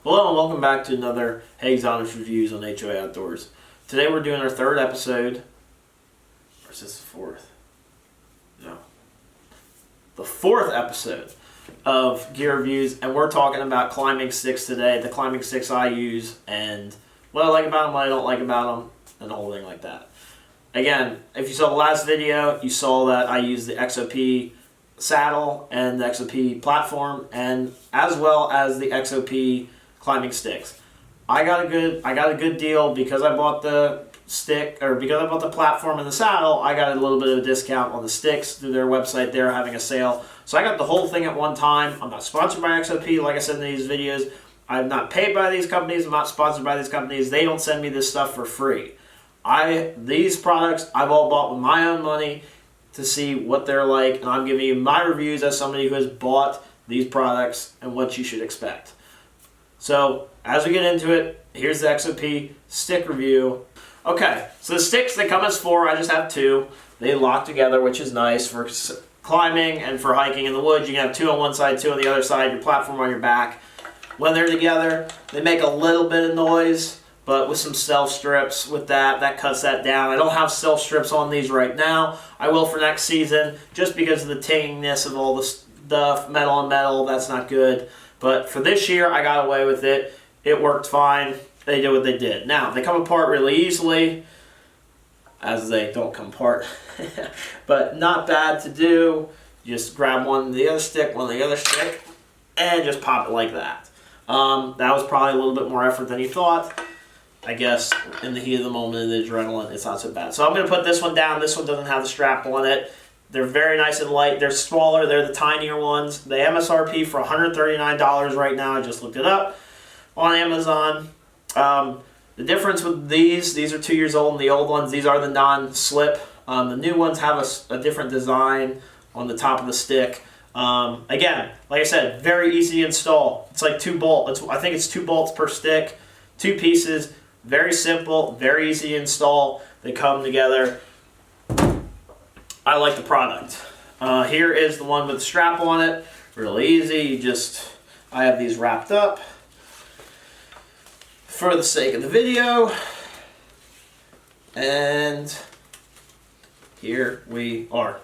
Hello and welcome back to another Haags Reviews on HOA Outdoors. Today we're doing our third episode. Or is this the fourth? No. The fourth episode of gear reviews, and we're talking about climbing sticks today. The climbing sticks I use and what I like about them, what I don't like about them, and the whole thing like that. Again, if you saw the last video, you saw that I use the XOP saddle and the XOP platform, and as well as the XOP climbing sticks. I got a good deal because I bought the stick, or because I bought the platform and the saddle. I got a little bit of a discount on the sticks through their website. They're having a sale, so I got the whole thing at one time. I'm not sponsored by XOP, like I said in these videos. I'm not paid by these companies. I'm not sponsored by these companies. They don't send me this stuff for free. These products I've all bought with my own money to see what they're like, and I'm giving you my reviews as somebody who has bought these products and what you should expect. So, as we get into it, here's the XOP stick review. Okay, so the sticks, they come as four. I just have two. They lock together, which is nice for climbing and for hiking in the woods. You can have two on one side, two on the other side, your platform on your back. When they're together, they make a little bit of noise, but with some self strips with that cuts that down. I don't have self strips on these right now. I will for next season, just because of the tinginess of all the stuff, metal on metal, that's not good. But for this year, I got away with it. It worked fine. They did what they did. Now, they come apart really easily, as they don't come apart, but not bad to do. Just grab one of the other stick, and just pop it like that. That was probably a little bit more effort than you thought. I guess in the heat of the moment, the adrenaline, it's not so bad. So I'm going to put this one down. This one doesn't have the strap on it. They're very nice and light. They're smaller. They're the tinier ones. They MSRP for $139 right now. I just looked it up on Amazon. The difference with these are 2 years old, and the old ones, these are the non-slip. The new ones have a different design on the top of the stick. Again, like I said, very easy to install. It's like two bolts. I think it's 2 bolts per stick, 2 pieces. Very simple, very easy to install. They come together. I like the product. Here is the one with the strap on it. Really easy. I have these wrapped up for the sake of the video. And here we are.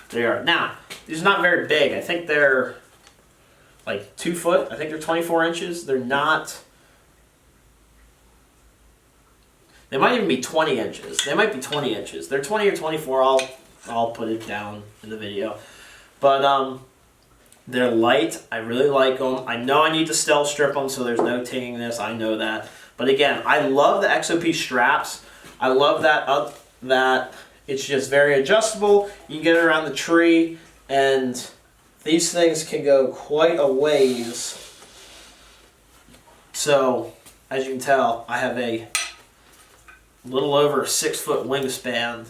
They are. Now, these are not very big. I think they're like 2 foot. I think they're 24 inches. They're not... They might even be 20 inches. They might be 20 inches. They're 20 or 24. I'll put it down in the video. But they're light. I really like them. I know I need to stealth strip them so there's no tinging this. I know that. But again, I love the XOP straps. I love that it's just very adjustable. You can get it around the tree, and these things can go quite a ways. So, as you can tell, I have a little over 6 foot wingspan,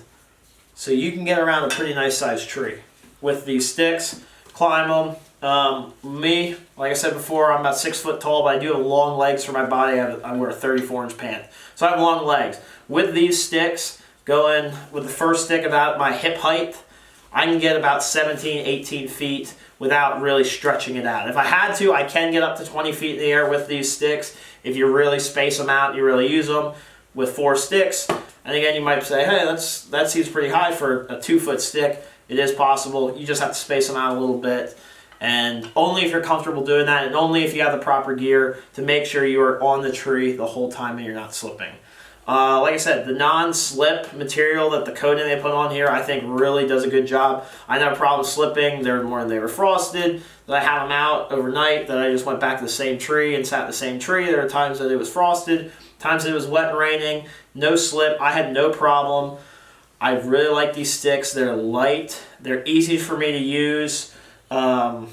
so you can get around a pretty nice sized tree with these sticks, climb them. Me, like I said before, I'm about 6 foot tall, but I do have long legs for my body. I wear a 34-inch pant, so I have long legs. With these sticks, going with the first stick about my hip height, I can get about 17, 18 feet without really stretching it out. If I had to, I can get up to 20 feet in the air with these sticks. If you really space them out, you really use them. With 4 sticks, and again, you might say, hey, that seems pretty high for a 2 foot stick. It is possible. You just have to space them out a little bit, and only if you're comfortable doing that, and only if you have the proper gear to make sure you are on the tree the whole time and you're not slipping. Like I said, the non-slip material that the coating they put on here, I think really does a good job. I never had a problem slipping. They were frosted. That I had them out overnight, that I just went back to the same tree and sat in the same tree. There were times that it was frosted, times that it was wet and raining, no slip. I had no problem. I really like these sticks. They're light. They're easy for me to use. The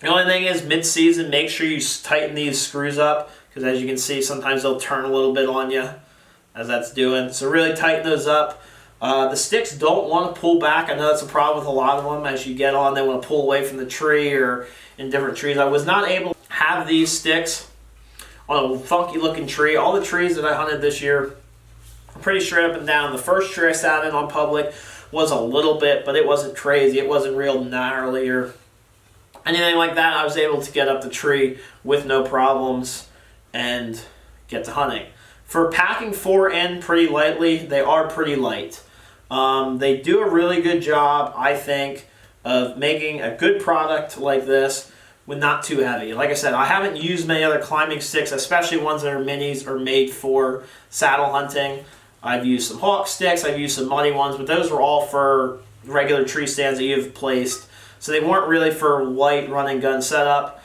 only thing is, mid-season, make sure you tighten these screws up, because as you can see, sometimes they'll turn a little bit on you, as that's doing. So really tighten those up. The sticks don't want to pull back. I know that's a problem with a lot of them. As you get on, they want to pull away from the tree or in different trees. I was not able to have these sticks on a funky looking tree. All the trees that I hunted this year, pretty straight up and down. The first tree I sat in on public was a little bit, but it wasn't crazy. It wasn't real gnarly or anything like that, I was able to get up the tree with no problems and get to hunting. For packing 4 in pretty lightly, they are pretty light. They do a really good job, I think, of making a good product like this with not too heavy. Like I said, I haven't used many other climbing sticks, especially ones that are minis or made for saddle hunting. I've used some Haags sticks, I've used some muddy ones, but those were all for regular tree stands that you've placed. So they weren't really for light run and gun setup.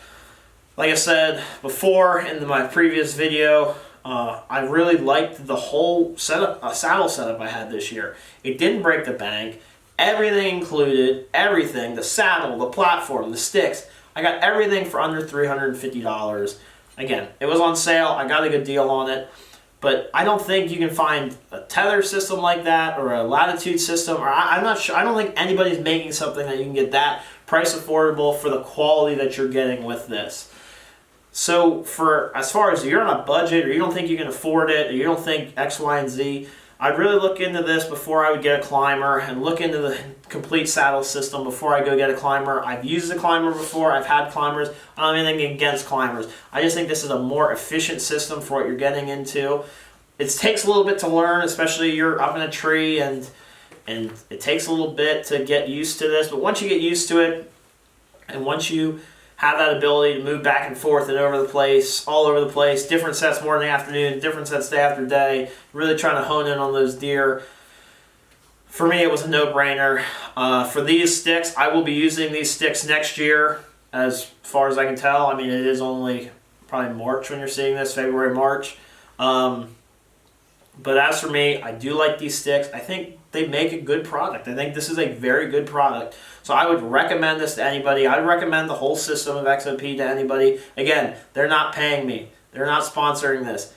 Like I said before in my previous video, I really liked the whole setup, saddle setup I had this year. It didn't break the bank. Everything included, everything, the saddle, the platform, the sticks. I got everything for under $350. Again, it was on sale. I got a good deal on it. But I don't think you can find a tether system like that or a latitude system. Or I'm not sure. I don't think anybody's making something that you can get that price affordable for the quality that you're getting with this. So for as far as you're on a budget or you don't think you can afford it or you don't think X, Y, and Z, I'd really look into this before I would get a climber and look into the complete saddle system before I go get a climber. I've used a climber before. I've had climbers. I don't have anything against climbers. I just think this is a more efficient system for what you're getting into. It takes a little bit to learn, especially you're up in a tree, and it takes a little bit to get used to this. But once you get used to it, and once you have that ability to move back and forth and over the place, all over the place, different sets morning, afternoon, different sets day after day, really trying to hone in on those deer. For me, it was a no-brainer. For these sticks, I will be using these sticks next year, as far as I can tell. I mean, it is only probably March when you're seeing this, February, March. But as for me, I do like these sticks. I think they make a good product. I think this is a very good product. So I would recommend this to anybody. I'd recommend the whole system of XOP to anybody. Again, they're not paying me. They're not sponsoring this.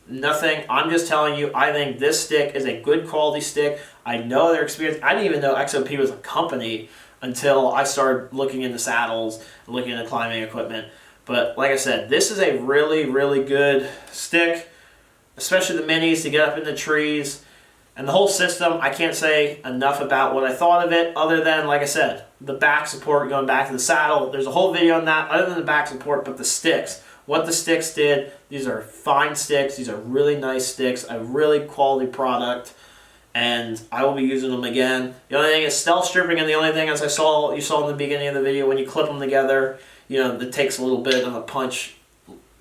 Nothing. I'm just telling you, I think this stick is a good quality stick. I know their experience. I didn't even know XOP was a company until I started looking into saddles and looking into climbing equipment. But like I said, this is a really, really good stick, especially the minis to get up in the trees. And the whole system, I can't say enough about what I thought of it, other than, like I said, the back support going back to the saddle. There's a whole video on that, other than the back support, but the sticks. What the sticks did, these are fine sticks. These are really nice sticks, a really quality product, and I will be using them again. The only thing is stealth stripping, and the only thing, as you saw in the beginning of the video, when you clip them together, you know, it takes a little bit of a punch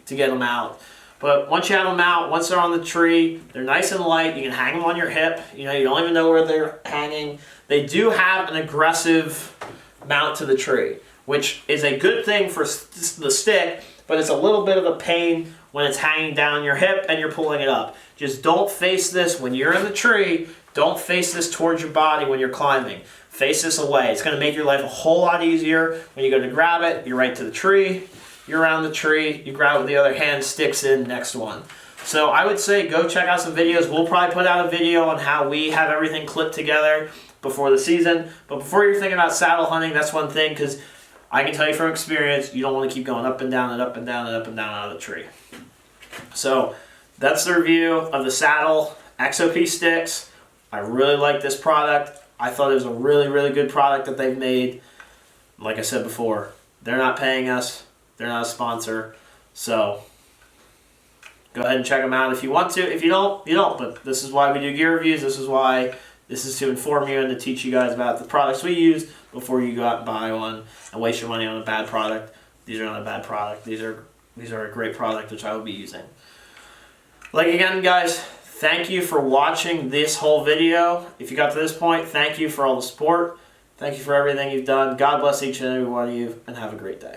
to get them out. But once you have them out, once they're on the tree, they're nice and light. You can hang them on your hip. You know, you don't even know where they're hanging. They do have an aggressive mount to the tree, which is a good thing for the stick, but it's a little bit of a pain when it's hanging down your hip and you're pulling it up. Just don't face this when you're in the tree. Don't face this towards your body when you're climbing. Face this away. It's going to make your life a whole lot easier. When you go to grab it, you're right to the tree. You're around the tree, you grab it with the other hand, sticks in, next one. So I would say go check out some videos. We'll probably put out a video on how we have everything clipped together before the season. But before you're thinking about saddle hunting, that's one thing, because I can tell you from experience, you don't want to keep going up and down and up and down and up and down out of the tree. So that's the review of the saddle XOP sticks. I really like this product. I thought it was a really, really good product that they've made. Like I said before, they're not paying us. They're not a sponsor, so go ahead and check them out if you want to. If you don't, you don't. But this is why we do gear reviews. This is to inform you and to teach you guys about the products we use before you go out and buy one and waste your money on a bad product. These are not a bad product. These are a great product which I will be using. Like again, guys, thank you for watching this whole video. If you got to this point, thank you for all the support. Thank you for everything you've done. God bless each and every one of you, and have a great day.